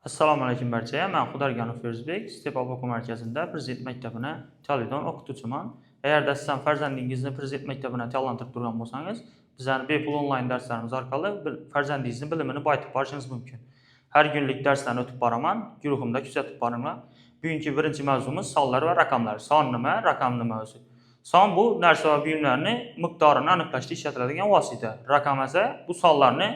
Assalomu alaykum barchaga. Men Xudoyorganov Ferzbek, Stepal o'quv markazida Prezident maktabini Talidan o'qituvchiman. Agarda siz ham farzandingizni Prezident maktabini tayyorlantirib turgan bo'lsangiz, bizning bepul onlayn darslarimiz orqali farzandingizning bilimini boyitib borishingiz mumkin. Har kunlik darslarni o'tib boraman, guruhimda kuzatib boringlar. Bugungi birinchi mavzumiz sonlar va raqamlar. Son nima, raqam nima o'zi? Son bu narsa va buyumlarning miqdorini aniqlashda ishlatiladigan vosita. Raqam esa bu sonlarni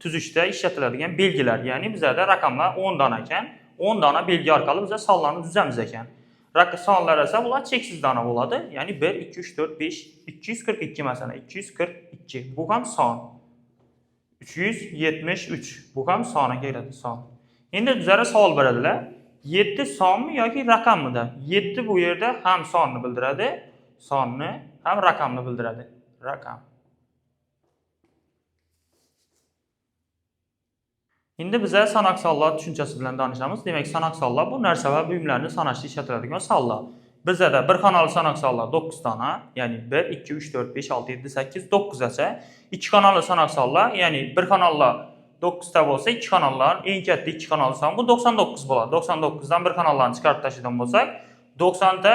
tuzishda ishlatiladigan belgilar. Ya'ni bizda raqamlar 10 dona ekan, 10 dona belgi orqali biz sonlarni tuzamiz ekan. Sonlar esa bular cheksiz dona bo'ladi. Ya'ni 1, 2, 3, 4, 5, 242 masalan, 242. Bu ham son. 373. Bu ham songa keladi, son. Endi bizga savol beradilar. 7 sonmi yoki raqammi deb. 7 bu yerda ham sonni bildiradi, sonni ham raqamni bildiradi. Raqam. Endi biz sanoq sonlar tushunchasi bilan tanishamiz. Demak, sanoq sonlar bu narsa va buyumlarni sanashda ishlatiladigan sonlar. Bizda bir xonali sanoq sonlar 9 dona, ya'ni 1, 2, 3, 4, 5, 6, 7, 8, 9 esa ikki xonali sanoq sonlar, ya'ni bir xonallar 9 ta bo'lsa, ikki xonallar eng katta ikki xonali son bu 99 bo'ladi. 99 dan bir xonallarni chiqarib tashlagan bo'lsak, 90 ta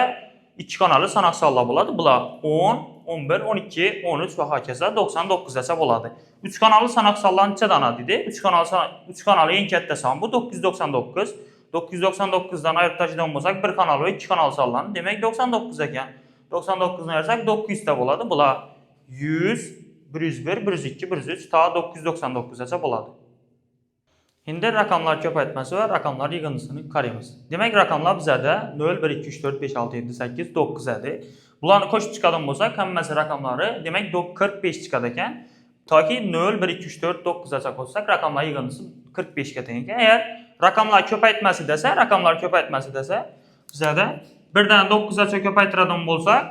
ikki xonali sanoq sonlar bo'ladi. Bular 10, 11, 12, 13 va hokazo 99 esa bo'ladi. 3 xonali sanoq sonlar necha dona dedi? 3 xonali eng katta son bu 999. 999 dan ayirib tashlagan bo'lsak, bir xonali va ikki xonali sonlarni, demak 99 ekan. 99 ni ayirsak 900 ta bo'ladi. Bular 100, 101, 102, 103 ta 999 esa bo'ladi. Endi raqamlar ko'paytmasi va raqamlar yig'indisini qaraymiz. Demak, raqamlar bizda 0, 1, 2, 3, 4, 5, 6, 7, 8, 9 edi. Bularni qo'shib chiqadigan bo'lsak, hammasi raqamlari, demak 45 chiqadi ekan. Toki 0, 1, 2, 3, 4, 9 gacha qo'shsak, raqamlar yig'indisi 45 ga teng ekan. Agar raqamlar ko'paytmasi desa, bizda 1 dan 9 gacha ko'paytiradigan bo'lsak,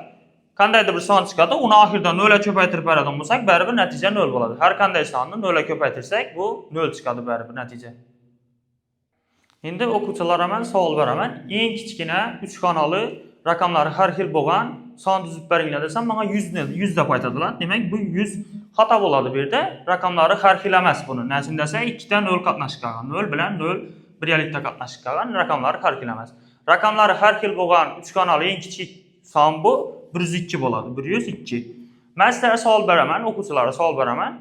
qandaydir bir son chiqadi, uni oxirida 0 ga ko'paytirib beradigan bo'lsak, baribir natija 0 bo'ladi. Har qanday sonni 0 ga ko'paytirsak, bu 0 chiqadi baribir natija. Endi o'quvchilar ham savol beraman. Eng kichkina 3 xonali raqamlari har xil bo'lgan son tuzib beringlar desam, menga 100 deb aytadilar. Demak, bu 100 xato bo'ladi bu yerda. Raqamlari har xil emas buni. Nashin desa 2 ta 0 qatnashib qolgan. 0 bilan 0 birgalikda qatnashib qolgan. Raqamlari har xil emas. Raqamlari har xil bo'lgan 3 xonali eng kichik son bu 102 bo'ladi. 102. Men sizlarga savol beraman, o'quvchilarga savol beraman.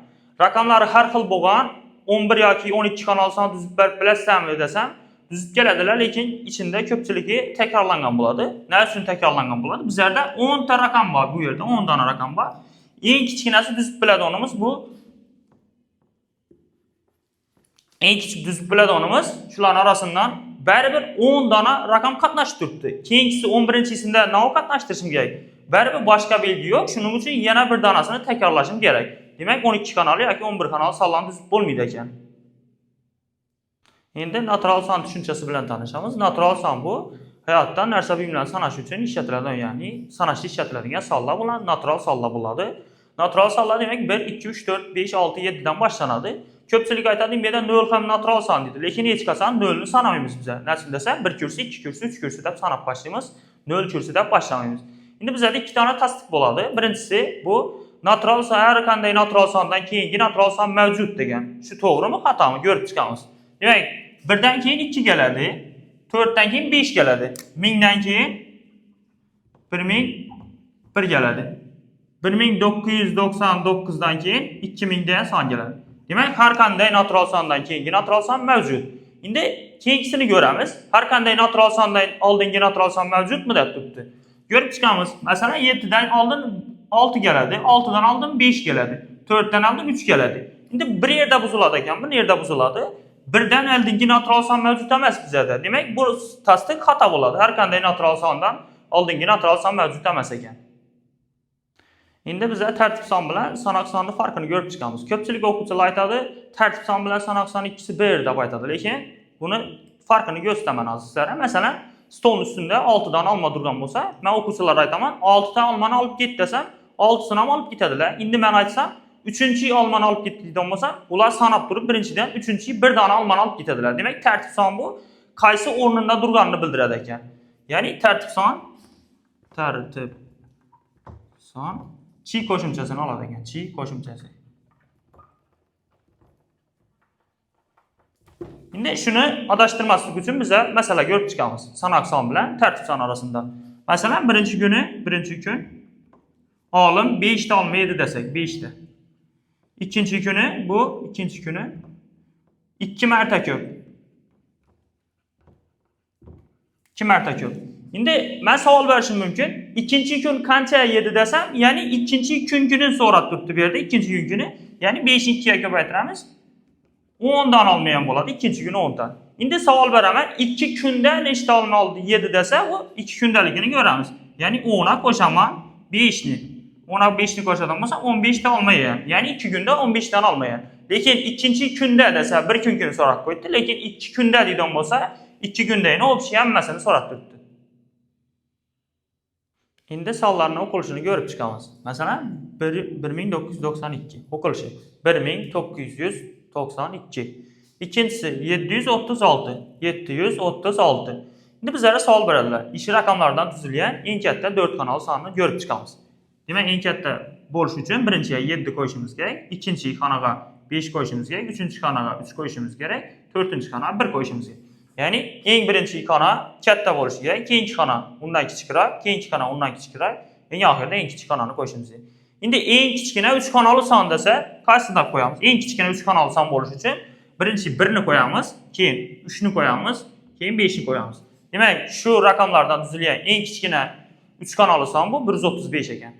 Raqamlari har xil bo'lgan 11 yoki 12 xonali son tuzib berib bilasizmi desam, tuzib keladilar, lekin ichida ko'pchiligi takrorlangan bo'ladi. Nima uchun takrorlangan bo'ladi? Bizda 10 ta raqam bor, bu yerda 10 dona raqam bor. Eng kichkinasi tuzib biladiganimiz bu. Eng kichik tuzib biladiganimiz shularning orasidan baribir 10 dona raqam qatnashib turibdi. Keyingisi 11-chisida nima qatnashtirishim kerak? Baribir boshqa belgi yo'q. Shuning uchun yana bir donasini takrorlashim kerak. Demak, 12 xonali yoki 11 xonali sonlarni tuzib bo'lmaydi ekan. Endi natural son tushunchasi bilan tanishamiz. Natural son bu hayotda narsa buyumlarni sanash uchun ishlatiladigan, ya'ni sanashda ishlatiladigan sonlar bilan natural sonlar bo'ladi. Natural sonlar demak 1, 2, 3, 4, 5, 6, 7 dan boshlanadi. Ko'pchilik aytadi, "Menda 0 ham natural son" deydi. Lekin hech qachon 0 ni sanamaymiz biz. Nasib desa 1 kursi, 2 kursi, 3 kursi deb sanab boshlaymiz. 0 kursi deb boshlamaymiz. Endi bizda ikki dona tasdiq bo'ladi. Birinchisi bu natural son, har qanday natural sondan keyingi natural son mavjud degan. Shu to'g'rimi, xatomi ko'rib chiqamiz. Demak, 1 dan keyin 2 keladi, 4 dan keyin 5 keladi, 1000 dan keyin 1001 keladi. 1999 dan keyin 2000 degan son keladi. Demak, har qanday natural sondan keyingi natural son mavjud. Endi keyingisini ko'ramiz. Har qanday natural sondan oldingi natural son mavjudmi deb turibdi. Ko'rib chiqamiz. Masalan, 7 dan oldin 6 keladi, 6 dan oldin 5 keladi, 4 dan oldin 3 keladi. Endi bir yerda buziladi ekan, bir yerda buziladi. 1 dan oldingi natural son mavjud emas bizda. Demak, bu tasdiq xato bo'ladi. Har qanday natural sondan oldingi natural son mavjud emas ekan. Endi biz tartib son bilan sanoq sonning farqini ko'rib chiqamiz. Ko'pchilik o'quvchilar aytadi, tartib son bilan sanoq son ikkisi bir deb aytadi, lekin buni farqini ko'rsataman hozir sizlarga. Masalan, stol ustida 6 dan olma turgan bo'lsa, men o'quvchilarga aytaman, 6 ta olmani olib ket desam, 6sini ham olib ketadilar. Endi men aytsam, 3-chi olmani olib ketdigan bo'lsa, ular sanab turib, birinchidan 3-chi bir dona olmani olib ketadilar. Demak, tartib son bu qaysi o'rnida turganini bildiradi ekan. Ya'ni tartib son chi qo'shimchasini oladi ekan. Chi qo'shimchasi. İndi şunu adashtirmaslik uchun biza masala ko'rib chiqamiz. Sanoq son bilan tartib son arasında. Masalan, birinchi kun olim 5 ta olmaydi desak, 5 ta. İkinci günü bu, ikinci günü 2 marta ko'p. 2 marta ko'p. Endi men savol berishim mumkin. İkinci gün qancha yedi desam, ya'ni ikkinchi kungini so'rab turibdi bu yerda, ikkinchi kungini. Ya'ni 5 ni 2 ga ko'paytiramiz. 10 dan olmayan bo'ladi, ikkinchi kuni 10 dan. Endi savol beraman, 2 kunda nechta oldi 7 desa, u 2 kundaligini ko'ramiz. Ya'ni 10 ga qo'shaman 5 ni. 10 ga 5 ni qo'shadigan bo'lsa 15 ta olmayman. Ya'ni 2 kunda 15 dan olmayman. Lekin ikkinchi kunda desa 1 kungini so'rab qo'ydi, lekin 2 kunda deydigan bo'lsa 2 kundagini o'pshi hammasini so'rab turibdi. Endi sonlarning o'qilishini ko'rib chiqamiz. Masalan, 1992 o'qilishi 1992. İkincisi 736. 736. Endi bizlarga savol beradilar. Ish raqamlardan tuzilgan eng katta 4 kanal sonini ko'rib chiqamiz. Demak, eng katta bo'lish uchun birinchiga 7 qo'yishimiz kerak, ikkinchi xonaga 5 qo'yishimiz kerak, uchinchi xonaga 3 qo'yishimiz kerak, to'rtinchi xonaga 1 qo'yishimiz kerak. Ya'ni eng birinchi xona katta bo'lishi kerak, keyingi xona undan kichikroq, keyingi xona undan kichikroq, eng oxirida eng kichik xonani qo'yishimiz kerak. Endi eng kichkina 3 xonali son desa, qaysini qo'yamiz? Eng kichkina 3 xonali son bo'lishi uchun birinchi 1 ni qo'yamiz, keyin 3 ni qo'yamiz, keyin 5 ni qo'yamiz. Demak, shu raqamlardan tuzilgan eng kichkina 3 xonali son bu 135 ekan.